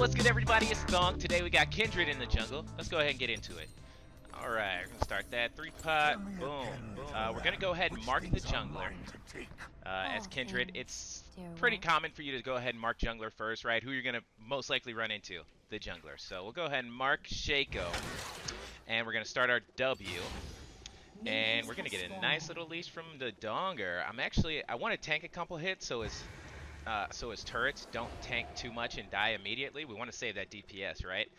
what's good everybody? It's Thonk. Today we got Kindred in the jungle. Let's go ahead and get into it. Alright, we're going to start that. 3-pot, boom. We're going to go ahead and mark the jungler as Kindred. It's pretty common for you to go ahead and mark jungler first, right? Who you're going to most likely run into? The jungler. So we'll go ahead and mark Shaco. And we're going to start our W. And we're going to get a nice little leash from the Donger. I want to tank a couple hits so his turrets don't tank too much and die immediately. We want to save that DPS, right?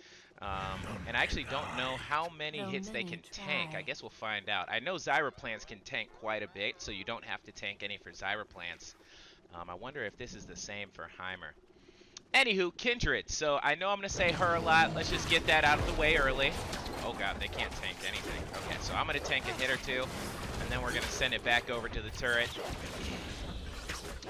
And I actually don't know how many hits they can tank. I guess we'll find out. I know Zyra plants can tank quite a bit, so you don't have to tank any for Zyra plants. I wonder if this is the same for Heimer. Anywho, Kindred. So I know I'm going to say her a lot. Let's just get that out of the way early. Oh god, they can't tank anything. Okay, so I'm going to tank a hit or two, and then we're going to send it back over to the turret.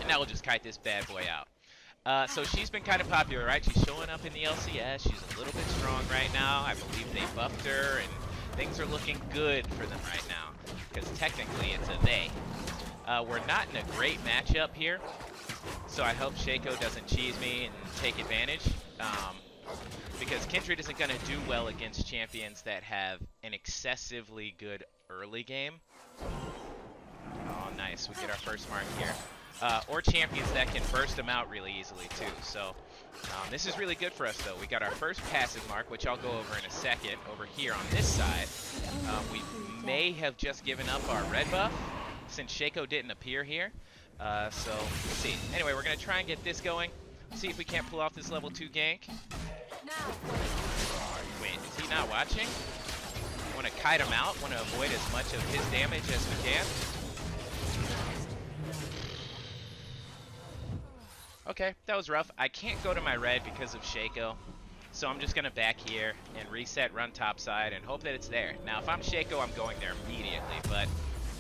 And now we'll just kite this bad boy out. So she's been kind of popular, right? She's showing up in the LCS. She's a little bit strong right now. I believe they buffed her, and things are looking good for them right now. Because technically it's a they. We're not in a great matchup here. So I hope Shaco doesn't cheese me and take advantage. Because Kindred isn't going to do well against champions that have an excessively good early game. Oh, nice. We get our first mark here. Or champions that can burst them out really easily too. So this is really good for us though. We got our first passive mark, which I'll go over in a second over here on this side. We may have just given up our red buff since Shaco didn't appear here. So we'll see. Anyway, we're going to try and get this going. See if we can't pull off this level 2 gank. Wait, is he not watching? Want to kite him out? Want to avoid as much of his damage as we can? Okay, that was rough. I can't go to my red because of Shaco, so I'm just going to back here and reset, run topside, and hope that it's there. Now, if I'm Shaco, I'm going there immediately, but,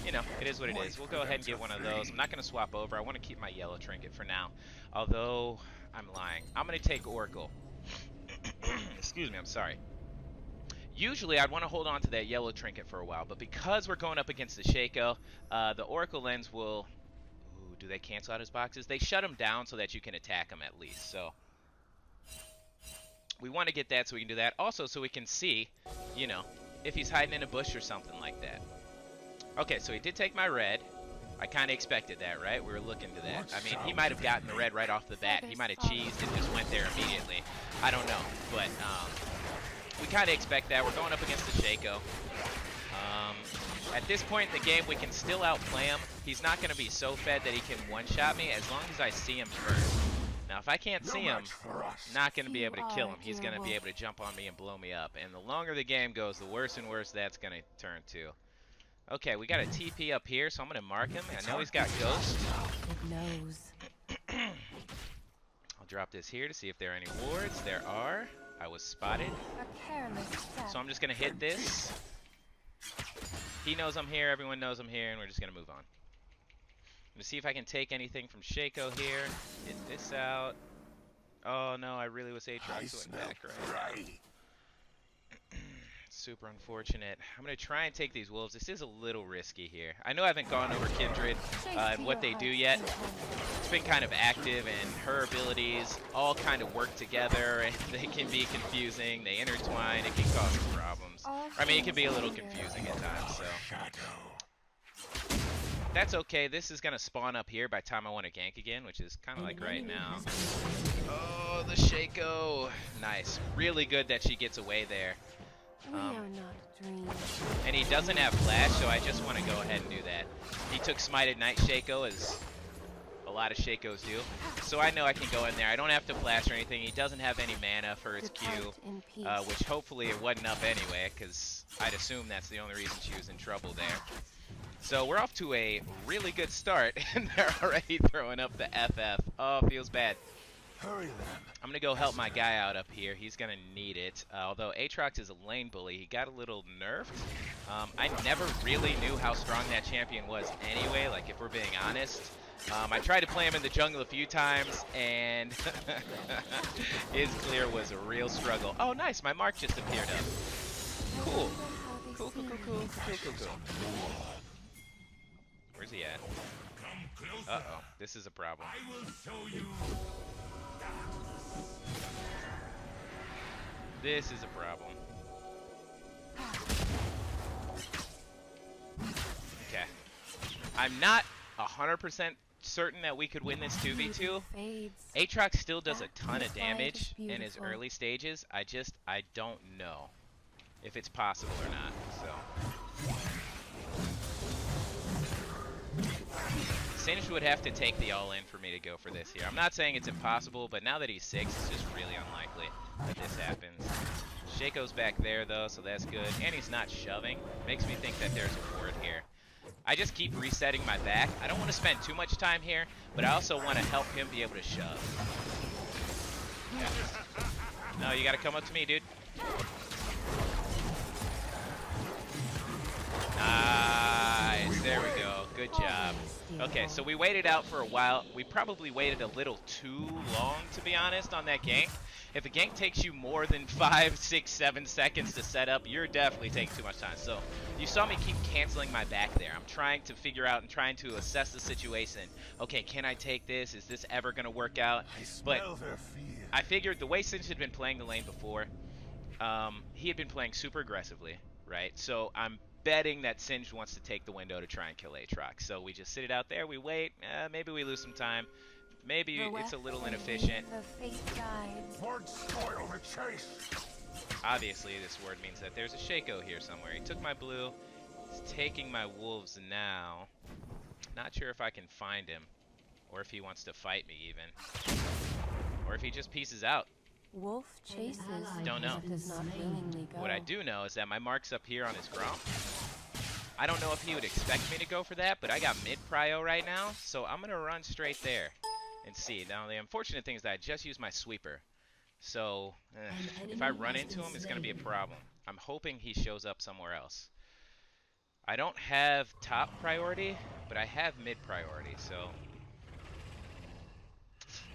you know, it is what it is. We'll go ahead and get one of those. I'm not going to swap over. I want to keep my yellow trinket for now, although I'm lying. I'm going to take Oracle. Excuse me, I'm sorry. Usually, I'd want to hold on to that yellow trinket for a while, but because we're going up against the Shaco, the Oracle lens will... Do they cancel out his boxes? They shut him down so that you can attack him at least. So we want to get that so we can do that. Also so we can see, you know, if he's hiding in a bush or something like that. Okay, so he did take my red. I kind of expected that, right? We were looking to that. I mean, he might have gotten the red right off the bat. He might have cheesed and just went there immediately. I don't know. But we kind of expect that. We're going up against the Shaco. At this point in the game, we can still outplay him. He's not going to be so fed that he can one-shot me as long as I see him first. Now, if I can't see him, I'm not going to be able to kill him. He's going to be able to jump on me and blow me up. And the longer the game goes, the worse and worse that's going to turn to. Okay, we got a TP up here, so I'm going to mark him. I know he's got Ghost. It knows. I'll drop this here to see if there are any wards. There are. I was spotted. So I'm just going to hit this. He knows I'm here, everyone knows I'm here, and we're just going to move on. I'm going to see if I can take anything from Shaco here. Hit this out. Oh no, I really was Aatrox going back right. Super unfortunate. I'm going to try and take these wolves. This is a little risky here. I know I haven't gone over Kindred and what they do yet. It's been kind of active, and her abilities all kind of work together, and they can be confusing. They intertwine. It can cause some problems. I mean, it can be a little confusing at times, so. That's okay. This is going to spawn up here by the time I want to gank again, which is kind of like right now. Oh, the Shaco. Nice. Really good that she gets away there. And he doesn't have flash, so I just want to go ahead and do that. He took Smite at Night Shaco, as a lot of Shacos do. So I know I can go in there. I don't have to flash or anything. He doesn't have any mana for his Q, which hopefully it wasn't up anyway, because I'd assume that's the only reason she was in trouble there. So we're off to a really good start, and they're already throwing up the FF. Oh, feels bad. Hurry then. I'm going to go help my guy out up here. He's going to need it. Although Aatrox is a lane bully, he got a little nerfed. I never really knew how strong that champion was anyway, like if we're being honest. I tried to play him in the jungle a few times, and his clear was a real struggle. Oh, nice. My mark just appeared up. Cool. Cool. Where's he at? Uh-oh. This is a problem. This is a problem. Okay. I'm not 100% certain that we could win this 2v2. Aatrox still does a ton of damage in his early stages. I don't know if it's possible or not. So Singed would have to take the all-in for me to go for this here. I'm not saying it's impossible, but now that he's 6, it's just really unlikely that this happens. Shaco's back there, though, so that's good. And he's not shoving. Makes me think that there's a ward here. I just keep resetting my back. I don't want to spend too much time here, but I also want to help him be able to shove. Yeah. No, you got to come up to me, dude. Nice. There we go. Good job. Okay, so we waited out for a while. We probably waited a little too long, to be honest, on that gank. If a gank takes you more than 5, 6, 7 seconds to set up, you're definitely taking too much time. So you saw me keep canceling my back there. I'm trying to figure out and trying to assess the situation. Okay, can I take this? Is this ever going to work out? But I figured the way Singed had been playing the lane before, he had been playing super aggressively, right? So I'm betting that Singed wants to take the window to try and kill Aatrox. So we just sit it out there, we wait, maybe we lose some time. Maybe it's a little inefficient. Obviously, this word means that there's a Shaco here somewhere. He took my blue. He's taking my wolves now. Not sure if I can find him, or if he wants to fight me even, or if he just pieces out. Wolf chases. Don't know. What I do know is that my mark's up here on his Grom. I don't know if he would expect me to go for that, but I got mid-prio right now, so I'm going to run straight there and see. Now, the unfortunate thing is that I just used my sweeper. So, if I run into him, it's going to be a problem. I'm hoping he shows up somewhere else. I don't have top priority, but I have mid-priority, so...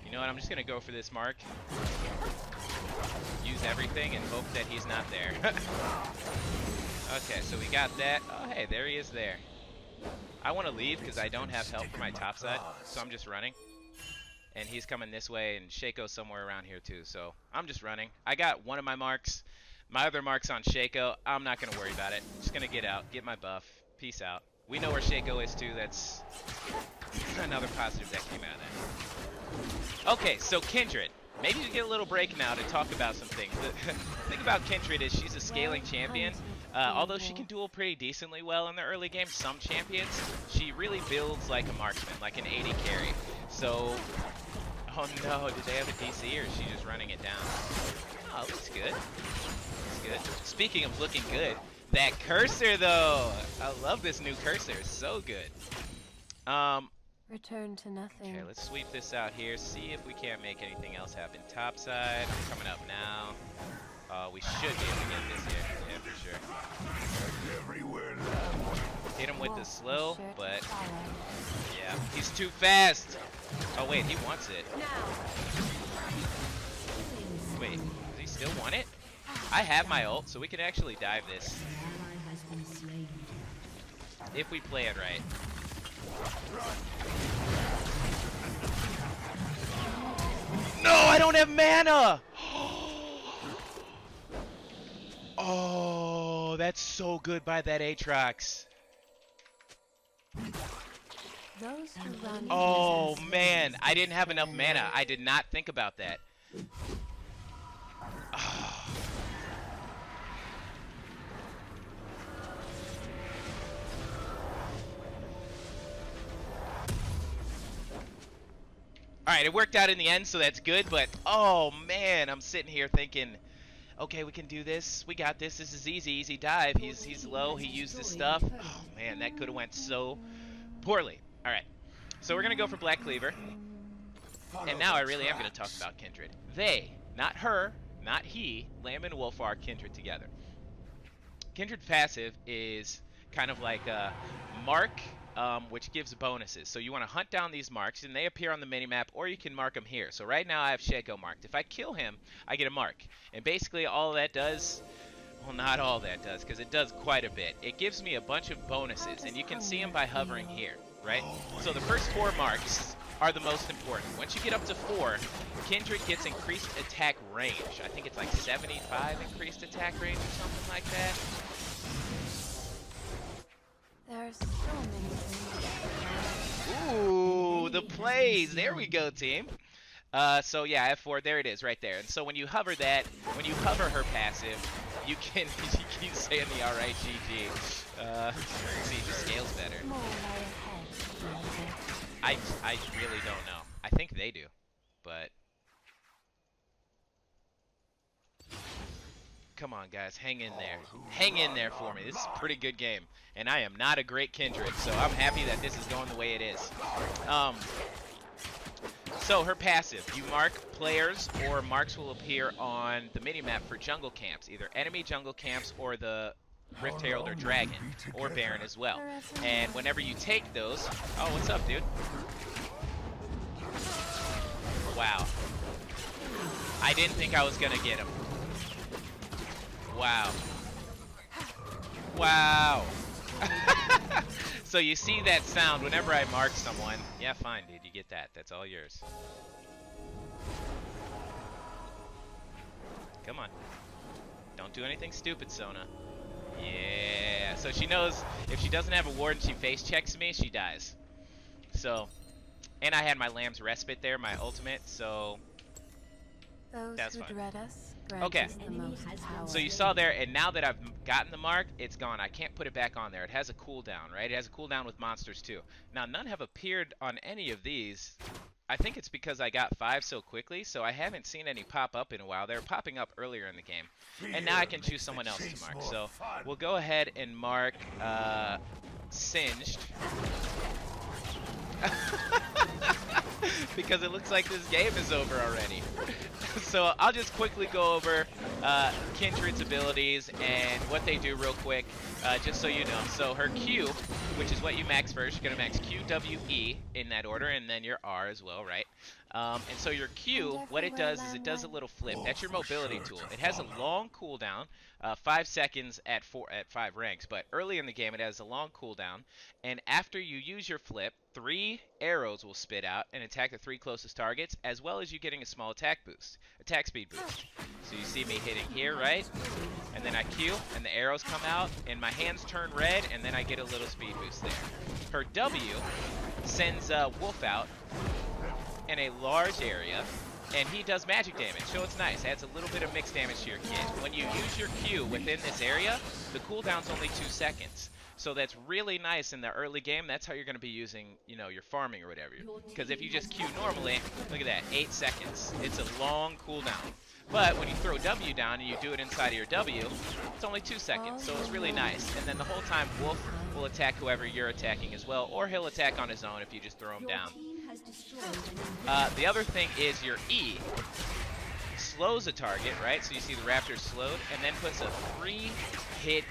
You know what, I'm just going to go for this mark. Use everything and hope that he's not there. Okay, so we got that. Oh, hey, there he is there. I want to leave because I don't have help for my top side, so I'm just running. And he's coming this way, and Shaco's somewhere around here too, so I'm just running. I got one of my marks. My other mark's on Shaco. I'm not going to worry about it. Just going to get out, get my buff. Peace out. We know where Shaco is too. That's another positive that came out of that. Okay, so Kindred. Maybe we get a little break now to talk about some things. The thing about Kindred is she's a scaling champion. Although she can duel pretty decently well in the early game, some champions, she really builds like a marksman, like an 80 carry. So, oh no, did they have a DC or is she just running it down? Oh, looks good. Looks good. Speaking of looking good, that cursor though! I love this new cursor, it's so good. Return to nothing. Okay, let's sweep this out here, see if we can't make anything else happen. Top side, coming up now. We should be able to get this here. Yeah, for sure. Hit him with the slow, but yeah, he's too fast. Oh wait, he wants it. Wait, does he still want it? I have my ult, so we can actually dive this. If we play it right. No, I don't have mana! Oh, that's so good by that Aatrox. Oh man, I didn't have enough mana. I did not think about that. Oh. Alright, it worked out in the end, so that's good, but oh man, I'm sitting here thinking, okay, we can do this. We got this. This is easy dive. He's low. He used his stuff. Oh man, that could have went so poorly. All right, so we're gonna go for Black Cleaver, and now I really am gonna talk about Kindred. They, not her, not he, Lamb and Wolf are Kindred together. Kindred passive is kind of like a mark, which gives bonuses. So you want to hunt down these marks, and they appear on the minimap, or you can mark them here. So right now I have Shaco marked. If I kill him, I get a mark. And basically all that does, well, not all that does, because it does quite a bit. It gives me a bunch of bonuses, and you can see them by hovering here, right? So the first 4 marks are the most important. Once you get up to 4, Kindred gets increased attack range. I think it's like 75 increased attack range or something like that. There's so many things. Ooh, the plays. There we go, team. So yeah, F4, there it is, right there. And so when you hover that, when you hover her passive, you can, you keep saying the alright GG. See, it just scales better. More lie ahead. I really don't know. I think they do, but come on, guys, hang in there. Hang in there for me. This is a pretty good game, and I am not a great Kindred, so I'm happy that this is going the way it is. So her passive, you mark players, or marks will appear on the minimap for jungle camps, either enemy jungle camps or the Rift Herald or Dragon, or Baron as well. And whenever you take those, oh, what's up, dude? Wow. I didn't think I was gonna get him. Wow. Wow. So you see that sound whenever I mark someone. Yeah, fine, dude, you get that. That's all yours. Come on. Don't do anything stupid, Sona. Yeah, so she knows if she doesn't have a ward and she face checks me, she dies. So, and I had my Lamb's Respite there, my ultimate, so Those that's who fine. dread us grant Okay. us the most power. So you saw there, and now that I've gotten the mark, it's gone. I can't put it back on there. It has a cooldown, right? It has a cooldown with monsters too. Now, none have appeared on any of these. I think it's because I got 5 so quickly, so I haven't seen any pop up in a while. They were popping up earlier in the game. And now I can choose someone else to mark. So we'll go ahead and mark Singed. Because it looks like this game is over already. So I'll just quickly go over Kindred's abilities and what they do real quick, just so you know. So her Q, which is what you max first, you're going to max Q, W, E in that order, and then your R as well, right? And so your Q, what it does is it does a little flip. That's your mobility tool. It has a long cooldown, 5 seconds at 5 ranks, but early in the game it has a long cooldown, and after you use your flip, 3 arrows will spit out and attack the 3 closest targets, as well as you getting a small attack speed boost. So you see me hitting here, right? And then I Q, and the arrows come out, and my hands turn red, and then I get a little speed boost there. Her W sends Wolf out in a large area, and he does magic damage, so it's nice. Adds a little bit of mixed damage to your kit. When you use your Q within this area, the cooldown's only 2 seconds. So that's really nice in the early game. That's how you're going to be using, you know, your farming or whatever. Because if you just Q normally, look at that, 8 seconds. It's a long cooldown. But when you throw W down and you do it inside of your W, it's only 2 seconds, so it's really nice. And then the whole time, Wolf will attack whoever you're attacking as well, or he'll attack on his own if you just throw him down. The other thing is your E slows a target, right? So you see the Raptor slowed, and then puts a 3-hit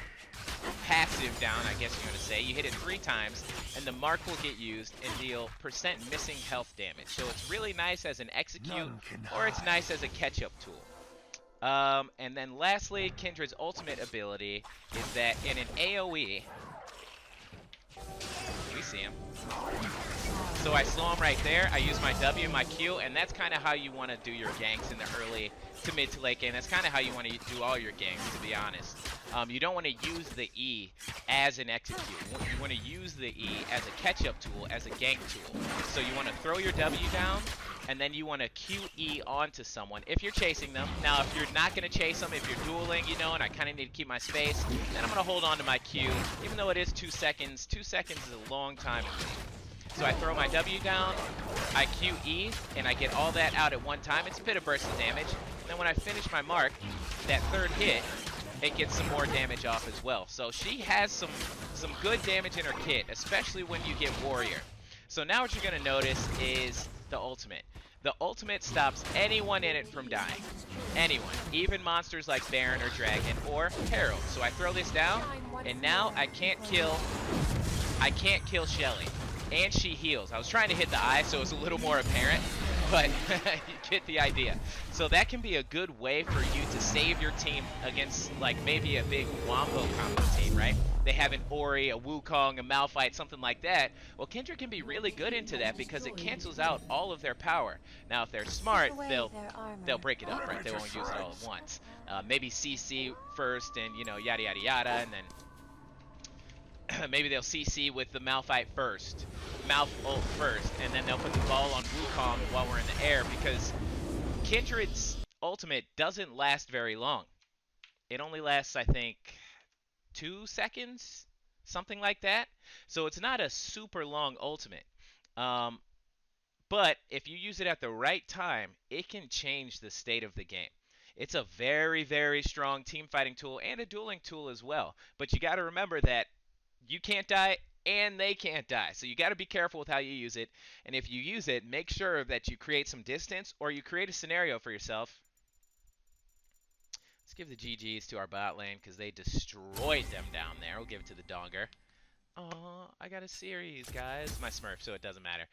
passive down, I guess you're going to say. You hit it 3 times, and the mark will get used and deal % missing health damage. So it's really nice as an execute, or it's nice as a catch-up tool. And then lastly, Kindred's ultimate ability is that in an AoE, we see him. So I slow him right there, I use my W, my Q, and that's kind of how you want to do your ganks in the early to mid to late game. That's kind of how you want to do all your ganks, to be honest. You don't want to use the E as an execute. You want to use the E as a catch-up tool, as a gank tool. So you want to throw your W down, and then you want to QE onto someone if you're chasing them. Now, if you're not going to chase them, if you're dueling, you know, and I kind of need to keep my space, then I'm going to hold on to my Q. Even though it is 2 seconds, 2 seconds is a long time in me. So I throw my W down, I QE, and I get all that out at one time. It's a bit of burst of damage. And then when I finish my mark, that 3rd hit, it gets some more damage off as well. So she has some good damage in her kit, especially when you get Warrior. So now what you're going to notice is the ultimate. The ultimate stops anyone in it from dying. Anyone. Even monsters like Baron or Dragon or Herald. So I throw this down, and now I can't kill Shelly. And she heals. I was trying to hit the eye so it's a little more apparent. but you get the idea. So that can be a good way for you to save your team against like maybe a big wombo combo team, right? They have an Ori, a Wukong, a Malphite, something like that. Well, Kindred can be really good into that because it cancels out all of their power. Now, if they're Strip smart, away they'll their armor. break it up, right? They won't use it all at once. Maybe CC first, and yada yada yada, and then maybe they'll CC with the Malphite first, Malf ult first, and then they'll put the ball on Wukong while we're in the air because Kindred's ultimate doesn't last very long. It only lasts, I think, 2 seconds, something like that. So it's not a super long ultimate. Um, but if you use it at the right time, it can change the state of the game. It's a very, very strong team fighting tool and a dueling tool as well. But you got to remember that you can't die and they can't die. So you got to be careful with how you use it. And if you use it, make sure that you create some distance or you create a scenario for yourself. Let's give the GGs to our bot lane because they destroyed them down there. We'll give it to the Donger. Oh, I got a series, guys. My Smurf, so it doesn't matter.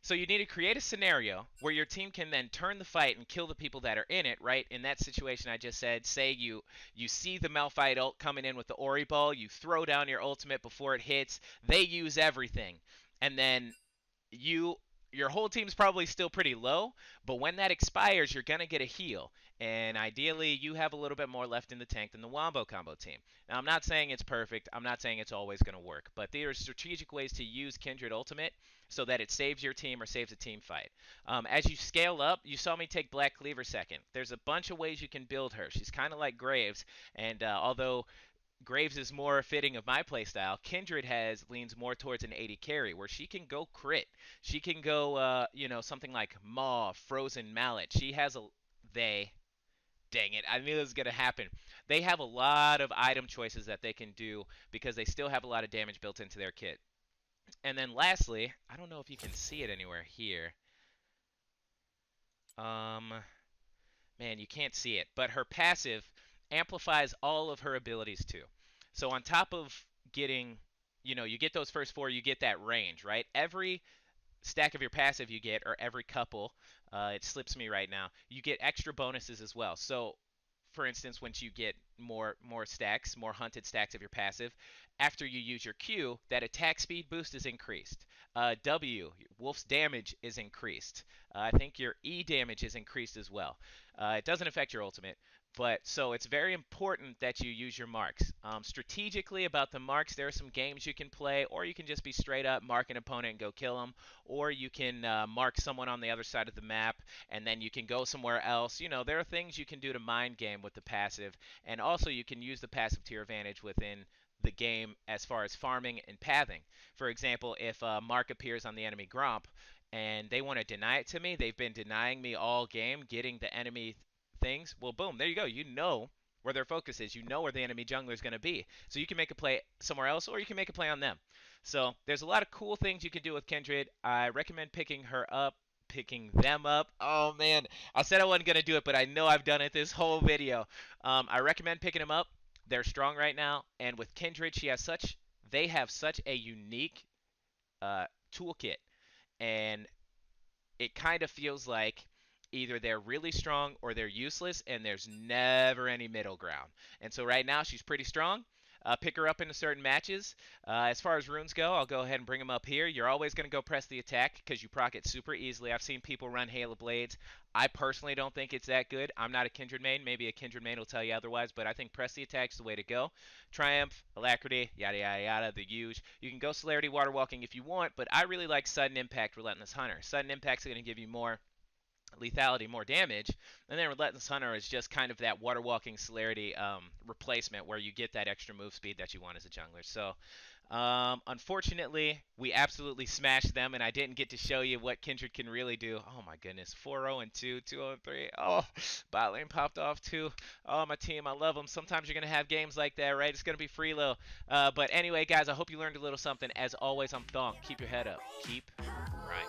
So you need to create a scenario where your team can then turn the fight and kill the people that are in it, right? In that situation I just said, say you see the Malphite ult coming in with the Ori ball, you throw down your ultimate before it hits, they use everything, and then your whole team's probably still pretty low, but when that expires, you're going to get a heal. And ideally, you have a little bit more left in the tank than the Wombo Combo team. Now, I'm not saying it's perfect. I'm not saying it's always going to work. But there are strategic ways to use Kindred Ultimate so that it saves your team or saves a team fight. As you scale up, you saw me take Black Cleaver second. There's a bunch of ways you can build her. She's kind of like Graves. And although Graves is more fitting of my playstyle, Kindred leans more towards an 80 carry where she can go crit. She can go, something like Maw, Frozen Mallet. She has dang it, I knew this was going to happen. They have a lot of item choices that they can do because they still have a lot of damage built into their kit. And then lastly, I don't know if you can see it anywhere here. Man, you can't see it, but her passive amplifies all of her abilities too. So on top of getting, you get those first 4, you get that range, right? Every stack of your passive you get, or every couple, it slips me right now, you get extra bonuses as well. So for instance, once you get more stacks, more hunted stacks of your passive, after you use your Q, that attack speed boost is increased. W, Wolf's damage is increased. I think your E damage is increased as well. It doesn't affect your ultimate, but so it's very important that you use your marks. Strategically about the marks, there are some games you can play, or you can just be straight up mark an opponent and go kill them, or you can mark someone on the other side of the map and then you can go somewhere else. There are things you can do to mind game with the passive, and also you can use the passive to your advantage within the game as far as farming and pathing. For example, if a mark appears on the enemy Gromp and they want to deny it to me, they've been denying me all game getting the enemy things, well, boom, there you go. You know where their focus is. You know where the enemy jungler is going to be. So you can make a play somewhere else, or you can make a play on them. So there's a lot of cool things you can do with Kindred. I recommend picking them up. Oh, man. I said I wasn't going to do it, but I know I've done it this whole video. I recommend picking them up. They're strong right now. And with Kindred, they have such a unique toolkit. And it kind of feels like either they're really strong or they're useless, and there's never any middle ground. And so right now she's pretty strong. Pick her up into certain matches. As far as runes go, I'll go ahead and bring them up here. You're always going to go press the attack because you proc it super easily. I've seen people run Hail of Blades. I personally don't think it's that good. I'm not a Kindred main. Maybe a Kindred main will tell you otherwise, but I think press the attack is the way to go. Triumph, Alacrity, yada yada yada, the huge. You can go Celerity, Water Walking if you want, but I really like Sudden Impact, Relentless Hunter. Sudden Impact is going to give you more lethality, more damage, and then Relentless Hunter is just kind of that water walking celerity replacement where you get that extra move speed that you want as a jungler. So unfortunately, we absolutely smashed them, and I didn't get to show you what Kindred can really do. Oh my goodness, 4-0-2, 2-0-3. Oh, bot lane popped off too. Oh, my team, I love them. Sometimes you're going to have games like that, right? It's going to be freelo. But anyway, guys, I hope you learned a little something. As always, I'm Thonk. Keep your head up. Keep right.